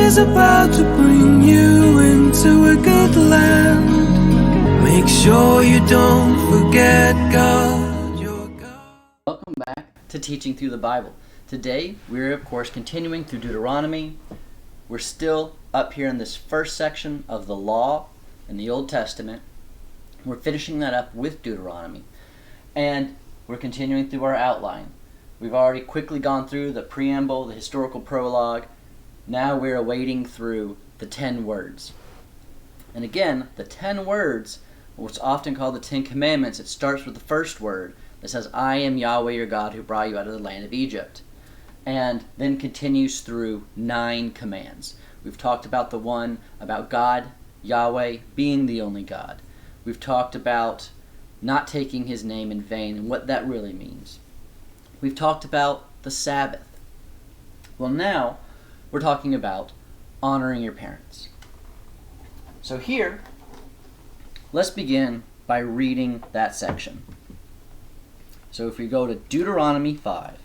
is about to bring you into a good land. Make sure you don't forget God, your God. Welcome back to Teaching Through the Bible. Today, we're of course continuing through Deuteronomy. We're still up here in this first section of the law in the Old Testament. We're finishing that up with Deuteronomy. And we're continuing through our outline. We've already quickly gone through the preamble, the historical prologue. Now we're wading through the 10 words. And again, the 10 words, what's often called the 10 commandments, it starts with the first word that says, I am Yahweh your God who brought you out of the land of Egypt. And then continues through 9 commands. We've talked about the one about God, Yahweh, being the only God. We've talked about not taking his name in vain and what that really means. We've talked about the Sabbath. Well, now we're talking about honoring your parents. So here, let's begin by reading that section. So if we go to Deuteronomy 5,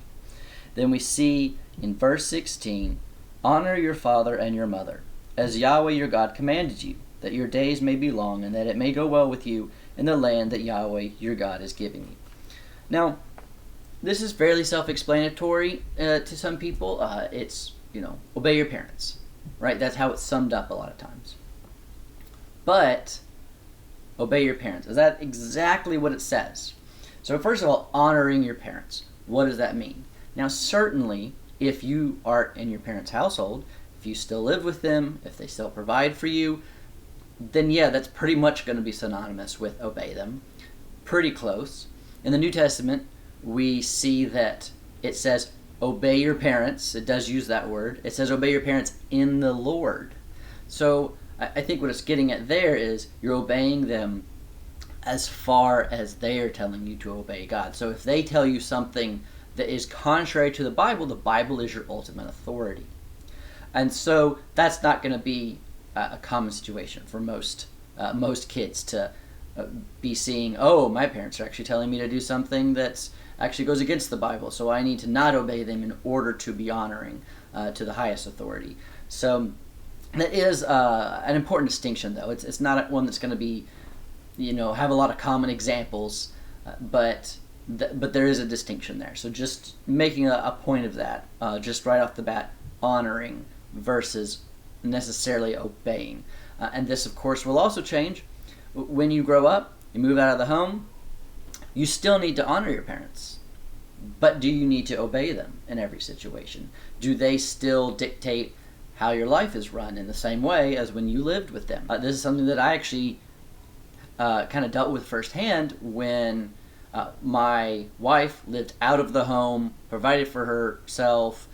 then we see in verse 16, honor your father and your mother, as Yahweh your God commanded you, that your days may be long and that it may go well with you in the land that Yahweh your God is giving you. Now, this is fairly self-explanatory to some people. It's, obey your parents, right? That's how it's summed up a lot of times. But, obey your parents. Is that exactly what it says? So first of all, honoring your parents. What does that mean? Now, certainly, if you are in your parents' household, if you still live with them, if they still provide for you, then yeah, that's pretty much going to be synonymous with obey them. Pretty close. In the New Testament, we see that it says, obey your parents. It does use that word. It says, obey your parents in the Lord. So I think what it's getting at there is you're obeying them as far as they are telling you to obey God. So if they tell you something that is contrary to the Bible is your ultimate authority. And so that's not going to be a common situation for most kids to be seeing, oh, my parents are actually telling me to do something that's actually goes against the Bible, so I need to not obey them in order to be honoring to the highest authority. So that is an important distinction, though. It's not one that's going to be, have a lot of common examples, but there is a distinction there. So just making a point of that, just right off the bat, honoring versus necessarily obeying. And this, of course, will also change when you grow up, you move out of the home. You still need to honor your parents, but do you need to obey them in every situation? Do they still dictate how your life is run in the same way as when you lived with them? This is something that I actually kind of dealt with firsthand when my wife lived out of the home, provided for herself,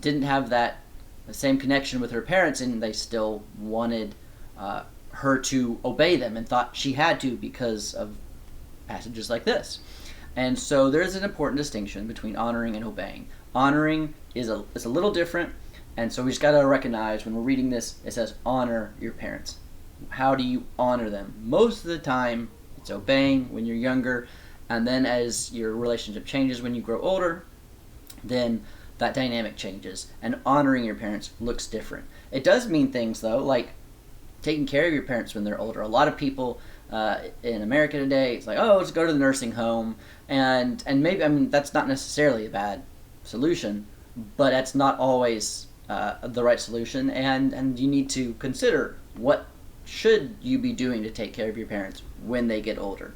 didn't have that same connection with her parents, and they still wanted her to obey them and thought she had to because of passages like this. And so there's an important distinction between honoring and obeying. Honoring is a little different, and so we just got to recognize when we're reading this, it says honor your parents. How do you honor them? Most of the time, it's obeying when you're younger, and then as your relationship changes when you grow older, then that dynamic changes, and honoring your parents looks different. It does mean things, though, like taking care of your parents when they're older. A lot of people in America today, it's like, oh, let's go to the nursing home, and maybe, that's not necessarily a bad solution, but that's not always the right solution, and you need to consider what should you be doing to take care of your parents when they get older.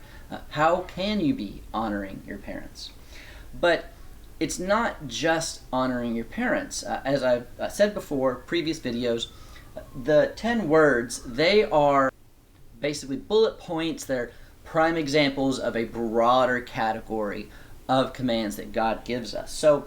How can you be honoring your parents? But it's not just honoring your parents. As I've said before, previous videos, the 10 words, they are basically bullet points. They're prime examples of a broader category of commands that God gives us. So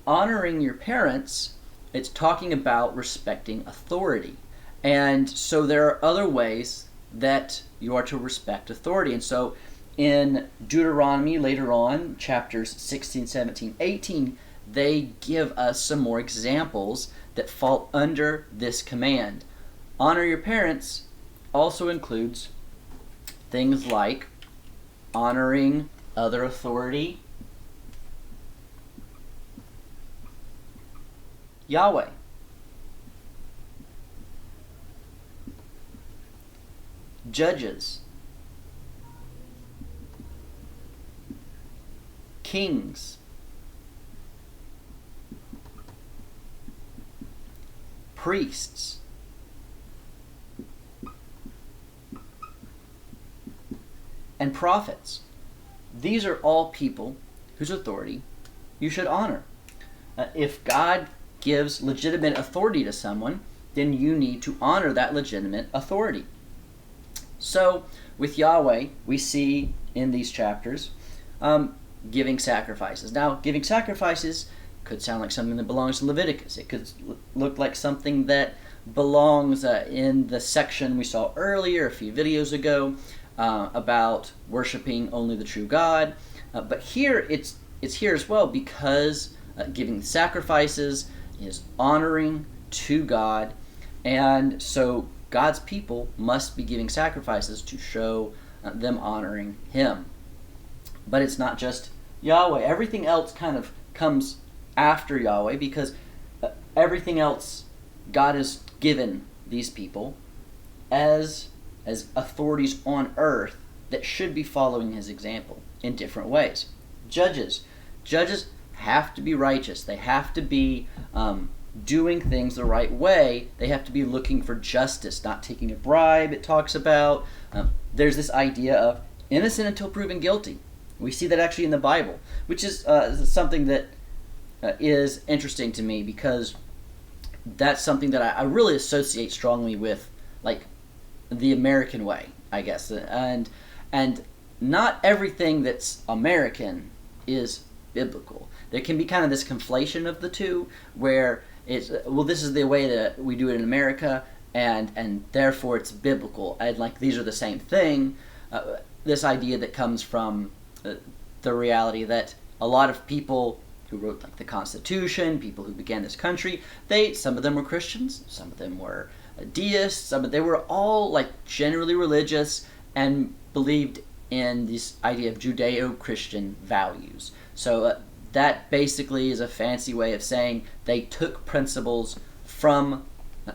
honoring your parents, it's talking about respecting authority. And so there are other ways that you are to respect authority. And so in Deuteronomy later on, chapters 16, 17, 18, they give us some more examples that fall under this command. Honor your parents also includes things like honoring other authority, Yahweh. judges, kings, priests, and prophets. These are all people whose authority you should honor. If God gives legitimate authority to someone, then you need to honor that legitimate authority. So, with Yahweh, we see in these chapters giving sacrifices. Now, giving sacrifices could sound like something that belongs to Leviticus. It could look like something that belongs in the section we saw earlier, a few videos ago, about worshiping only the true God. But here, it's here as well because giving sacrifices is honoring to God, and so God's people must be giving sacrifices to show them honoring Him. But it's not just Yahweh. Everything else kind of comes after Yahweh because everything else God has given these people as authorities on earth that should be following His example in different ways. Judges have to be righteous. They have to be doing things the right way. They have to be looking for justice, not taking a bribe. It talks about there's this idea of innocent until proven guilty. We see that actually in the Bible, which is something that is interesting to me because that's something that I really associate strongly with, like, the American way, I guess. And not everything that's American is biblical. There can be kind of this conflation of the two where it's, well, this is the way that we do it in America, and therefore it's biblical. And like these are the same thing. This idea that comes from the reality that a lot of people who wrote like the Constitution, people who began this country, some of them were Christians, some of them were deists, they were all like generally religious and believed in this idea of Judeo-Christian values. So that basically is a fancy way of saying they took principles from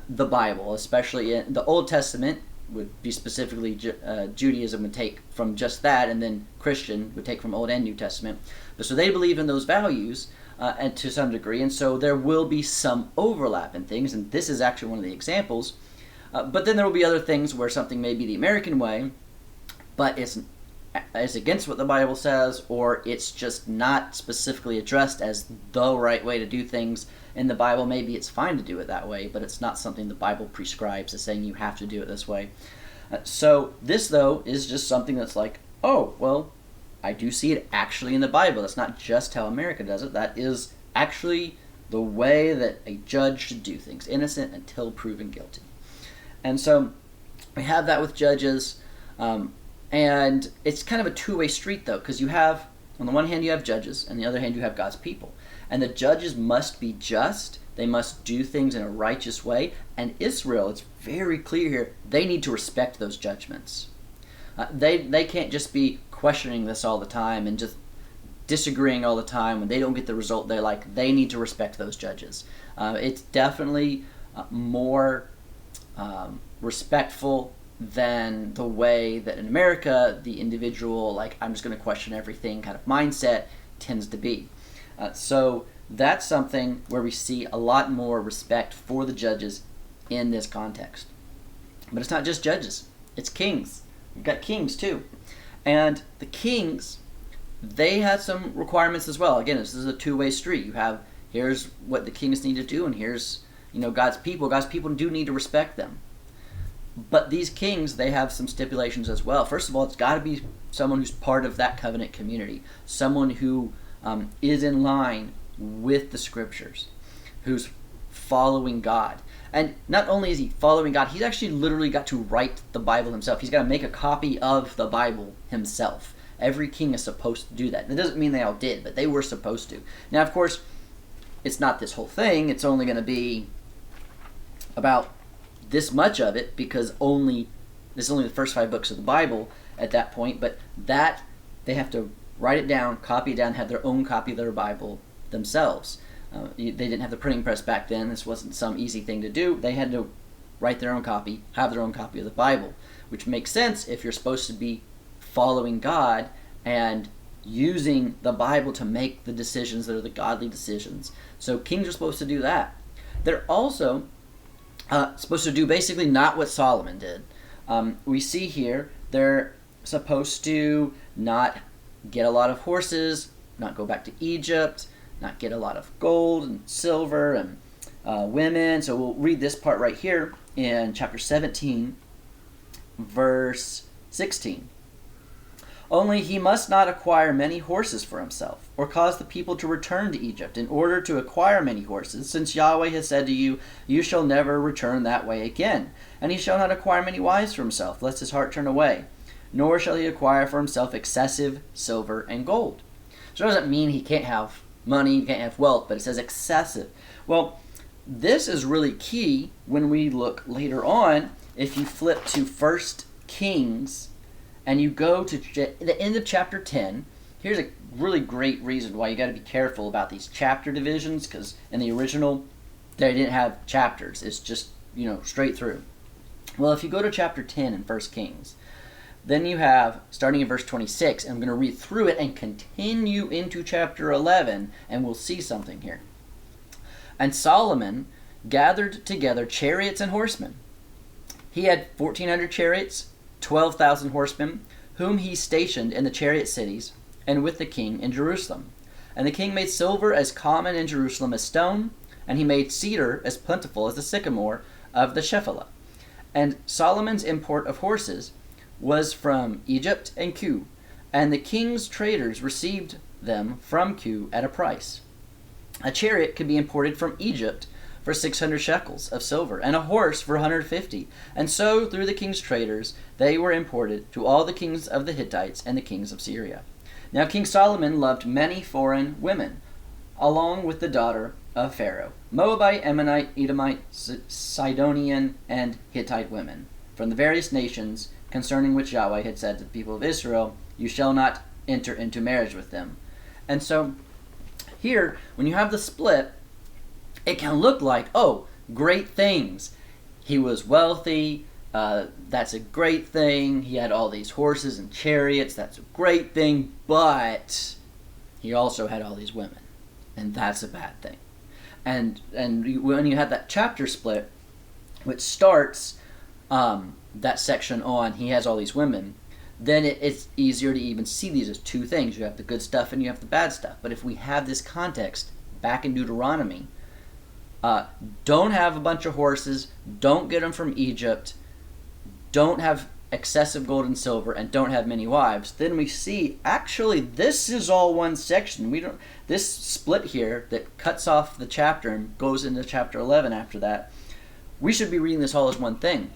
the Bible, especially in the Old Testament would be specifically Judaism would take from just that, and then Christian would take from Old and New Testament. But so they believe in those values and to some degree, and so there will be some overlap in things, and this is actually one of the examples. But then there will be other things where something may be the American way, but it's against what the Bible says, or it's just not specifically addressed as the right way to do things in the Bible. Maybe it's fine to do it that way, but it's not something the Bible prescribes as saying you have to do it this way. So this, though, is just something that's like, oh, well, I do see it actually in the Bible. That's not just how America does it. That is actually the way that a judge should do things, innocent until proven guilty. And so we have that with judges, and it's kind of a two-way street, though, because you have, on the one hand, you have judges, and on the other hand, you have God's people. And the judges must be just. They must do things in a righteous way. And Israel, it's very clear here, they need to respect those judgments. They can't just be questioning this all the time and just disagreeing all the time when they don't get the result they like. They need to respect those judges. It's definitely more respectful than the way that in America the individual, like, I'm just going to question everything kind of mindset tends to be. So that's something where we see a lot more respect for the judges in this context. But it's not just judges, it's kings. We've got kings too. And the kings, they had some requirements as well. Again, this is a two-way street. You have, here's what the kings need to do, and here's, God's people. God's people do need to respect them. But these kings, they have some stipulations as well. First of all, it's got to be someone who's part of that covenant community, someone who is in line with the scriptures, who's following God. And not only is he following God, he's actually literally got to write the Bible himself. He's got to make a copy of the Bible himself. Every king is supposed to do that. That doesn't mean they all did, but they were supposed to. Now, of course, it's not this whole thing. It's only going to be about this much of it, because this is only the first 5 books of the Bible at that point, but that they have to write it down, copy it down, have their own copy of their Bible themselves. They didn't have the printing press back then. This wasn't some easy thing to do. They had to write their own copy, have their own copy of the Bible, which makes sense if you're supposed to be following God and using the Bible to make the decisions that are the godly decisions. So kings are supposed to do that. They're also supposed to do basically not what Solomon did. We see here they're supposed to not get a lot of horses, not go back to Egypt, not get a lot of gold and silver and women. So we'll read this part right here in chapter 17, verse 16. Only he must not acquire many horses for himself, or cause the people to return to Egypt in order to acquire many horses, since Yahweh has said to you, you shall never return that way again. And he shall not acquire many wives for himself, lest his heart turn away. Nor shall he acquire for himself excessive silver and gold. So it doesn't mean he can't have money, he can't have wealth, but it says excessive. Well, this is really key when we look later on. If you flip to 1 Kings and you go to the end of chapter 10, here's a really great reason why you got to be careful about these chapter divisions, because in the original they didn't have chapters. It's just, straight through. Well, if you go to chapter 10 in 1 Kings, then you have, starting in verse 26, and I'm going to read through it and continue into chapter 11, and we'll see something here. And Solomon gathered together chariots and horsemen. He had 1,400 chariots, 12,000 horsemen, whom he stationed in the chariot cities, and with the king in Jerusalem. And the king made silver as common in Jerusalem as stone, and he made cedar as plentiful as the sycamore of the Shephelah. And Solomon's import of horses was from Egypt and Cu, and the king's traders received them from Cu at a price. A chariot could be imported from Egypt for 600 shekels of silver, and a horse for 150. And so, through the king's traders, they were imported to all the kings of the Hittites and the kings of Syria. Now King Solomon loved many foreign women, along with the daughter of Pharaoh, Moabite, Ammonite, Edomite, Sidonian, and Hittite women, from the various nations concerning which Yahweh had said to the people of Israel, you shall not enter into marriage with them. And so, here, when you have the split, it can look like, oh, great things. He was wealthy, that's a great thing. He had all these horses and chariots, that's a great thing, but he also had all these women, and that's a bad thing. And when you have that chapter split, which starts that section on he has all these women, then it's easier to even see these as two things. You have the good stuff and you have the bad stuff. But if we have this context back in Deuteronomy, don't have a bunch of horses, don't get them from Egypt, don't have excessive gold and silver, and don't have many wives, then we see actually this is all one section. This split here that cuts off the chapter and goes into chapter 11 after that, we should be reading this all as one thing.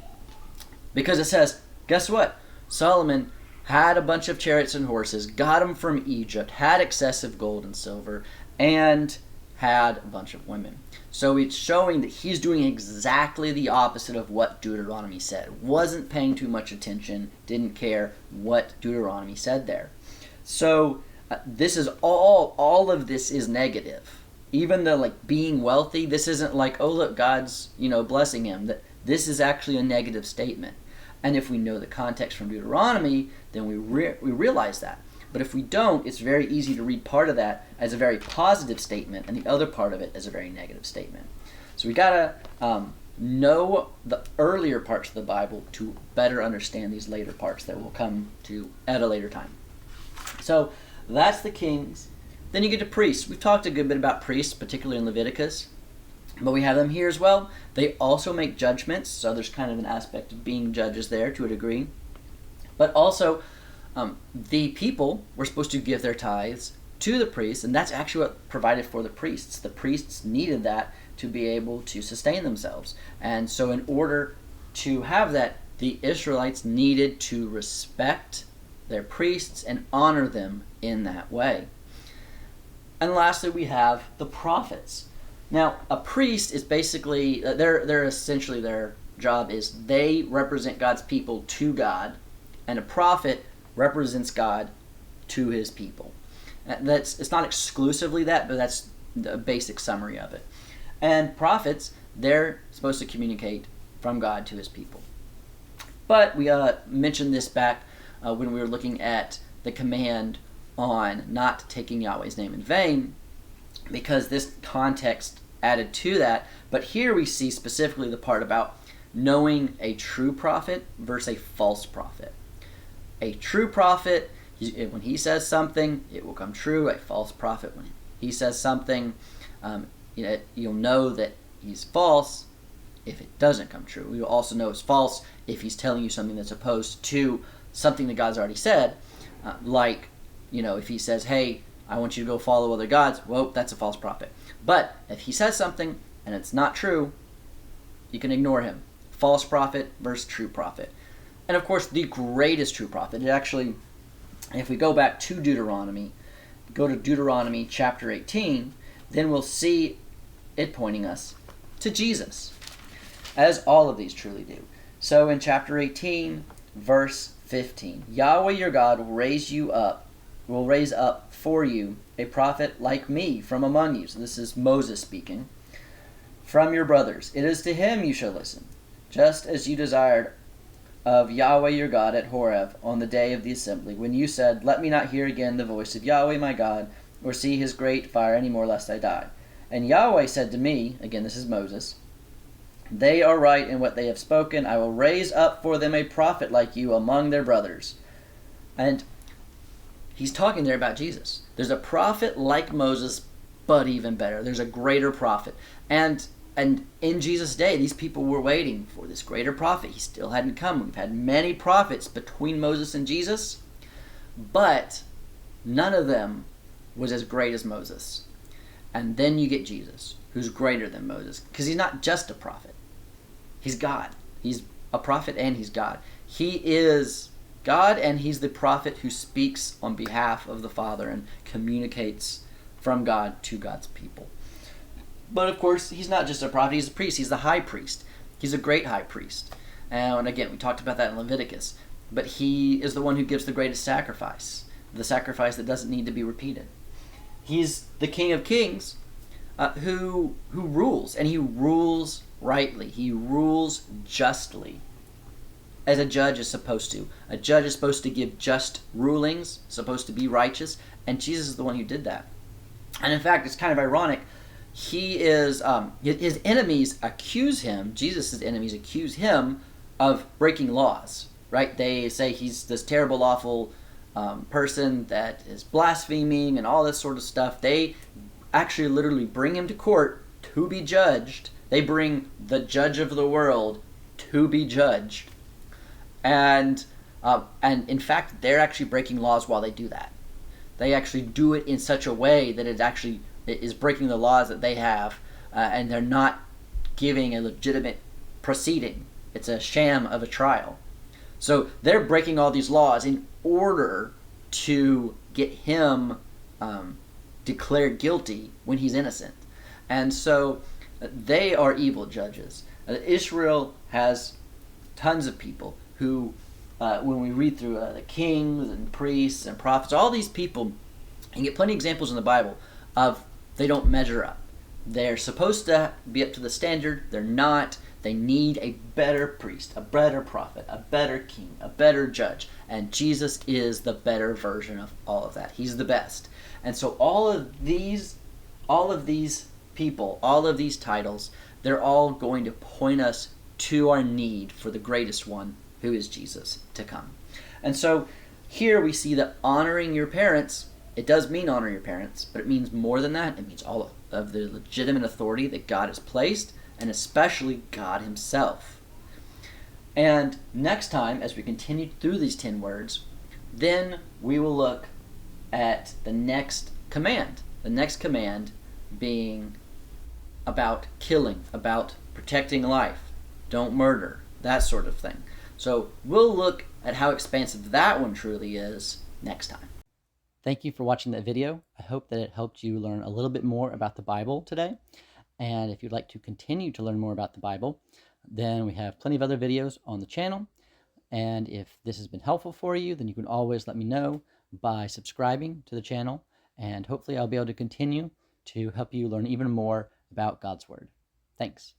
Because it says, guess what? Solomon had a bunch of chariots and horses, got them from Egypt, had excessive gold and silver, and had a bunch of women. So it's showing that he's doing exactly the opposite of what Deuteronomy said. Wasn't paying too much attention, didn't care what Deuteronomy said there. So this is all of this is negative. Even the being wealthy, this isn't like, oh look, God's blessing him. This is actually a negative statement. And if we know the context from Deuteronomy, then we realize that. But if we don't, it's very easy to read part of that as a very positive statement and the other part of it as a very negative statement. So we got to know the earlier parts of the Bible to better understand these later parts that we'll come to at a later time. So that's the kings. Then you get to priests. We've talked a good bit about priests, particularly in Leviticus. But we have them here as well. They also make judgments, so there's kind of an aspect of being judges there to a degree. But also, the people were supposed to give their tithes to the priests, and that's actually what provided for the priests. The priests needed that to be able to sustain themselves. And so in order to have that, the Israelites needed to respect their priests and honor them in that way. And lastly, we have the prophets. Now, a priest is basically, they're essentially, their job is they represent God's people to God, and a prophet represents God to his people. It's not exclusively that, but that's the basic summary of it. And prophets, they're supposed to communicate from God to his people. But we mentioned this back when we were looking at the command on not taking Yahweh's name in vain, because this context added to that. But here we see specifically the part about knowing a true prophet versus a false prophet. A true prophet, when he says something, it will come true. A false prophet, when he says something, you'll know that he's false if it doesn't come true. You'll also know it's false if he's telling you something that's opposed to something that God's already said. If he says, hey, I want you to go follow other gods, well, that's a false prophet. But if he says something and it's not true, you can ignore him. False prophet versus true prophet. And of course, the greatest true prophet, if we go back to Deuteronomy, go to Deuteronomy chapter 18, then we'll see it pointing us to Jesus, as all of these truly do. So in chapter 18, verse 15, Yahweh your God will raise up for you a prophet like me from among you. So this is Moses speaking. From your brothers. It is to him you shall listen, just as you desired of Yahweh your God at Horeb on the day of the assembly, when you said, let me not hear again the voice of Yahweh my God, or see his great fire any more, lest I die. And Yahweh said to me, again this is Moses, they are right in what they have spoken. I will raise up for them a prophet like you among their brothers. And he's talking there about Jesus. There's a prophet like Moses, but even better. There's a greater prophet. And in Jesus' day, these people were waiting for this greater prophet. He still hadn't come. We've had many prophets between Moses and Jesus, but none of them was as great as Moses. And then you get Jesus, who's greater than Moses, because he's not just a prophet. He's God. He's a prophet and he's God. He is God, and he's the prophet who speaks on behalf of the Father and communicates from God to God's people. But of course, he's not just a prophet, he's a priest. He's the high priest. He's a great high priest. And again, we talked about that in Leviticus. But he is the one who gives the greatest sacrifice, the sacrifice that doesn't need to be repeated. He's the King of Kings who rules, and he rules rightly. He rules justly, as a judge is supposed to. A judge is supposed to give just rulings, supposed to be righteous, and Jesus is the one who did that. And in fact, it's kind of ironic. He is, his enemies accuse him, Jesus' enemies accuse him of breaking laws, right? They say he's this terrible, awful person that is blaspheming and all this sort of stuff. They actually literally bring him to court to be judged. They bring the judge of the world to be judged. And in fact, they're actually breaking laws while they do that. They actually do it in such a way that it is breaking the laws that they have, and they're not giving a legitimate proceeding. It's a sham of a trial. So they're breaking all these laws in order to get him declared guilty when he's innocent. And so they are evil judges. Israel has tons of people who, when we read through the kings and priests and prophets, all these people, and get plenty of examples in the Bible of they don't measure up. They're supposed to be up to the standard. They're not. They need a better priest, a better prophet, a better king, a better judge. And Jesus is the better version of all of that. He's the best. And so all of these people, all of these titles, they're all going to point us to our need for the greatest one, who is Jesus, to come. And so here we see that honoring your parents, it does mean honor your parents, but it means more than that. It means all of the legitimate authority that God has placed, and especially God himself. And next time, as we continue through these 10 words, then we will look at the next command. The next command being about killing, about protecting life, don't murder, that sort of thing. So we'll look at how expansive that one truly is next time. Thank you for watching that video. I hope that it helped you learn a little bit more about the Bible today. And if you'd like to continue to learn more about the Bible, then we have plenty of other videos on the channel. And if this has been helpful for you, then you can always let me know by subscribing to the channel. And hopefully I'll be able to continue to help you learn even more about God's Word. Thanks.